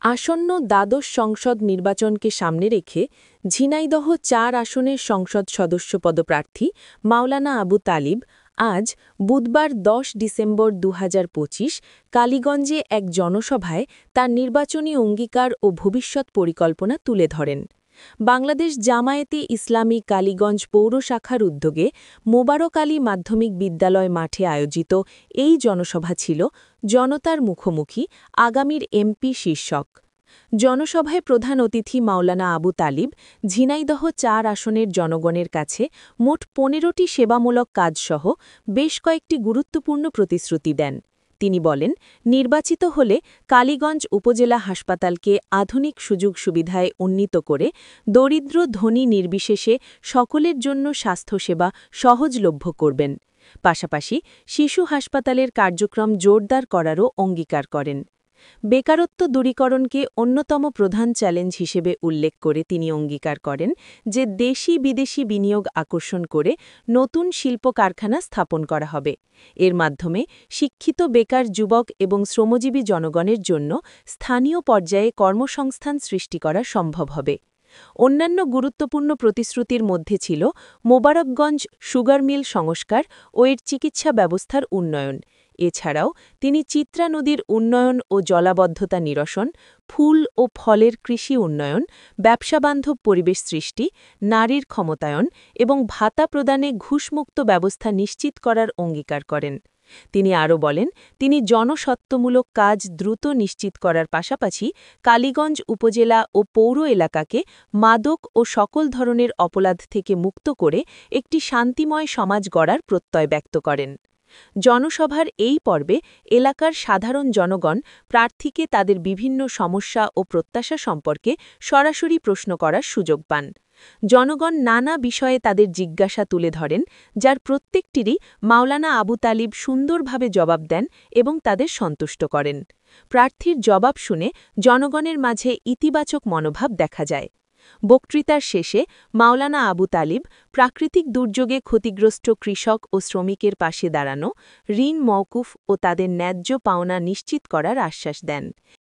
আসন্ন দ্বাদশ সংসদ নির্বাচনকে সামনে রেখে ঝিনাইদহ ৪ আসনের সংসদ সদস্য পদপ্রার্থী মাওলানা আবু তালিব আজ বুধবার ১০ ডিসেম্বর ২০২৫ কালীগঞ্জে এক জনসভায় তার নির্বাচনী অঙ্গীকার ও ভবিষ্যৎ পরিকল্পনা তুলে ধরেন। বাংলাদেশ জামায়াতে ইসলামী কালীগঞ্জ পৌর শাখার উদ্যোগে মোবারক আলী মাধ্যমিক বিদ্যালয় মাঠে আয়োজিত এই জনসভা ছিল জনতার মুখোমুখি আগামীর এমপি শীর্ষক। জনসভায় প্রধান অতিথি মাওলানা আবু তালিব ঝিনাইদহ ৪ আসনের জনগণের কাছে মোট ১৫টি সেবামূলক কাজসহ বেশ কয়েকটি গুরুত্বপূর্ণ প্রতিশ্রুতি দেন। তিনি বলেন, নির্বাচিত হলে কালীগঞ্জ উপজেলা হাসপাতালকে আধুনিক সুযোগ সুবিধায় উন্নীত করে দরিদ্র ধনী নির্বিশেষে সকলের জন্য স্বাস্থ্যসেবা সহজলভ্য করবেন। পাশাপাশি শিশু হাসপাতালের কার্যক্রম জোরদার করারও অঙ্গীকার করেন। বেকারত্ব দূরীকরণকে অন্যতম প্রধান চ্যালেঞ্জ হিসেবে উল্লেখ করে তিনি অঙ্গীকার করেন যে দেশি বিদেশি বিনিয়োগ আকর্ষণ করে নতুন শিল্প কারখানা স্থাপন করা হবে। এর মাধ্যমে শিক্ষিত বেকার যুবক এবং শ্রমজীবী জনগণের জন্য স্থানীয় পর্যায়ে কর্মসংস্থান সৃষ্টি করা সম্ভব হবে। অন্যান্য গুরুত্বপূর্ণ প্রতিশ্রুতির মধ্যে ছিল মোবারকগঞ্জ সুগার মিল সংস্কার ও এর চিকিৎসা ব্যবস্থার উন্নয়ন। এছাড়াও তিনি চিত্রা নদীর উন্নয়ন ও জলাবদ্ধতা নিরসন, ফুল ও ফলের কৃষি উন্নয়ন, ব্যবসাবান্ধব পরিবেশ সৃষ্টি, নারীর ক্ষমতায়ন এবং ভাতা প্রদানে ঘুষমুক্ত ব্যবস্থা নিশ্চিত করার অঙ্গীকার করেন। তিনি আরও বলেন, তিনি জনস্বত্বমূলক কাজ দ্রুত নিশ্চিত করার পাশাপাশি কালীগঞ্জ উপজেলা ও পৌর এলাকাকে মাদক ও সকল ধরনের অপরাধ থেকে মুক্ত করে একটি শান্তিময় সমাজ গড়ার প্রত্যয় ব্যক্ত করেন। জনসভার এই পর্বে এলাকার সাধারণ জনগণ প্রার্থীকে তাদের বিভিন্ন সমস্যা ও প্রত্যাশা সম্পর্কে সরাসরি প্রশ্ন করার সুযোগ পান। জনগণ নানা বিষয়ে তাদের জিজ্ঞাসা তুলে ধরেন, যার প্রত্যেকটিরই মাওলানা আবু তালিব সুন্দরভাবে জবাব দেন এবং তাদের সন্তুষ্ট করেন। প্রার্থীর জবাব শুনে জনগণের মাঝে ইতিবাচক মনোভাব দেখা যায়। বক্তৃতার শেষে মাওলানা আবু তালিব প্রাকৃতিক দুর্যোগে ক্ষতিগ্রস্ত কৃষক ও শ্রমিকের পাশে দাঁড়ানো, ঋণ মওকুফ ও তাদের ন্যায্য পাওনা নিশ্চিত করার আশ্বাস দেন।